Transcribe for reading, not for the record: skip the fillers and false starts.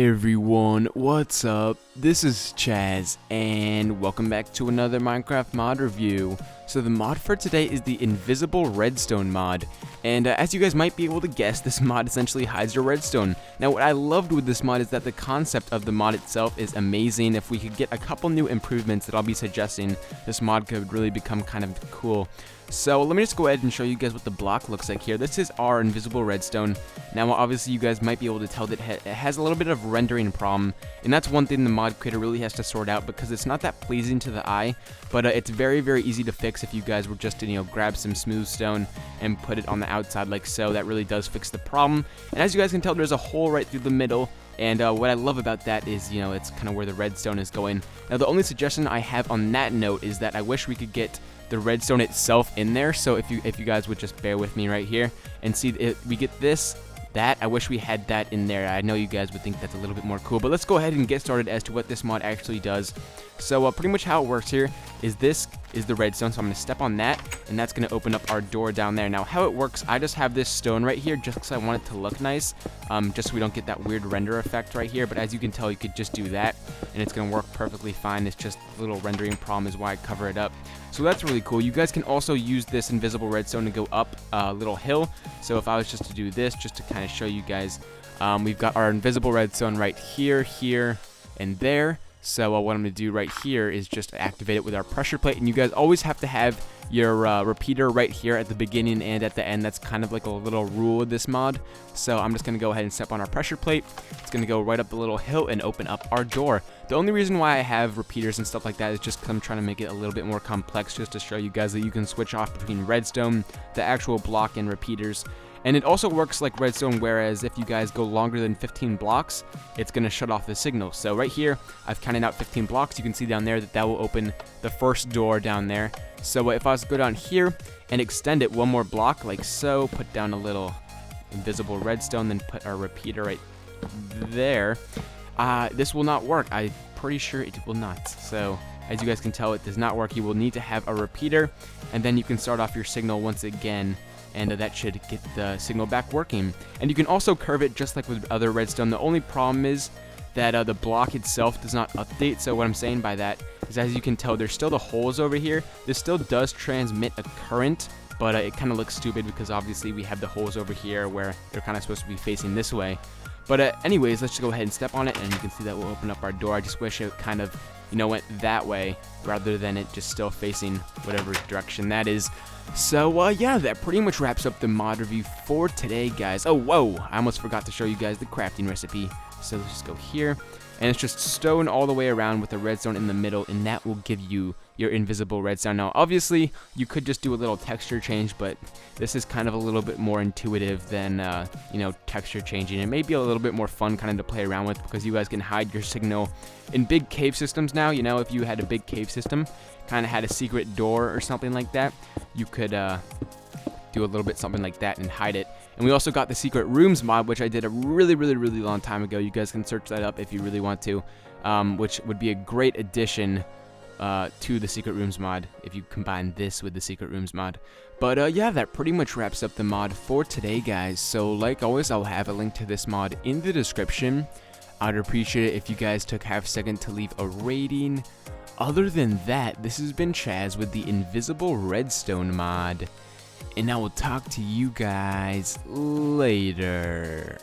Hey everyone, what's up? This is Chaz, and welcome back to another Minecraft mod review. So the mod for today is the Invisible Redstone mod, and as you guys might be able to guess, this mod essentially hides your redstone. Now what I loved with this mod is that the concept of the mod itself is amazing. If we could get a couple new improvements that I'll be suggesting, this mod could really become kind of cool. So let me just go ahead and show you guys what the block looks like here. This is our invisible redstone. Now obviously you guys might be able to tell that it has a little bit of rendering problem, and that's one thing the mod creator really has to sort out because it's not that pleasing to the eye, but it's very easy to fix if you guys were just to grab some smooth stone and put it on the outside like so. That really does fix the problem. And as you guys can tell, there's a hole right through the middle. And what I love about that is, it's kind of where the redstone is going. Now the only suggestion I have on that note is that I wish we could get the redstone itself in there. So if you guys would just bear with me right here and see we get that I wish we had that in there. I know you guys would think that's a little bit more cool, but let's go ahead and get started as to what this mod actually does. So pretty much how it works here is this is the redstone, so I'm going to step on that, and that's going to open up our door down there. Now how it works, I just have this stone right here just because I want it to look nice, just so we don't get that weird render effect right here, but as you can tell, you could just do that, and it's going to work perfectly fine. It's just a little rendering problem is why I cover it up. So that's really cool. You guys can also use this invisible redstone to go up a little hill. So if I was just to do this, just to kind of show you guys, we've got our invisible redstone right here, and there. So what I'm going to do right here is just activate it with our pressure plate. And you guys always have to have your repeater right here at the beginning and at the end. That's kind of like a little rule of this mod. So I'm just going to go ahead and step on our pressure plate. It's going to go right up the little hill and open up our door. The only reason why I have repeaters and stuff like that is just because I'm trying to make it a little bit more complex, just to show you guys that you can switch off between redstone, the actual block, and repeaters. And it also works like redstone, whereas if you guys go longer than 15 blocks, it's going to shut off the signal. So right here, I've counted out 15 blocks. You can see down there that will open the first door down there. So if I was to go down here and extend it one more block like so, put down a little invisible redstone, then put our repeater right there, this will not work. I'm pretty sure it will not. So as you guys can tell, it does not work. You will need to have a repeater, and then you can start off your signal once again, and that should get the signal back working. And you can also curve it just like with other redstone. The only problem is that the block itself does not update. So what I'm saying by that is, as you can tell, there's still the holes over here. This still does transmit a current, but it kind of looks stupid because obviously we have the holes over here where they're kind of supposed to be facing this way. But anyways, let's just go ahead and step on it, and you can see that will open up our door. I just wish it kind of, went that way rather than it just still facing whatever direction that is. So yeah, that pretty much wraps up the mod review for today, guys. Oh, whoa, I almost forgot to show you guys the crafting recipe. So let's just go here, and it's just stone all the way around with a redstone in the middle, and that will give you your invisible redstone. Now obviously you could just do a little texture change, but this is kind of a little bit more intuitive than texture changing. It may be a little bit more fun kind of to play around with, because you guys can hide your signal in big cave systems now. If you had a big cave system, kind of had a secret door or something like that, you could do a little bit something like that and hide it. And we also got the secret rooms mod, which I did a really long time ago. You guys can search that up if you really want to, which would be a great addition to the secret rooms mod if you combine this with the secret rooms mod. But yeah, that pretty much wraps up the mod for today, guys. So like always, I'll have a link to this mod in the description. I'd appreciate it if you guys took half a second to leave a rating. Other than that, this has been Chaz with the Invisible Redstone mod, and I will talk to you guys later.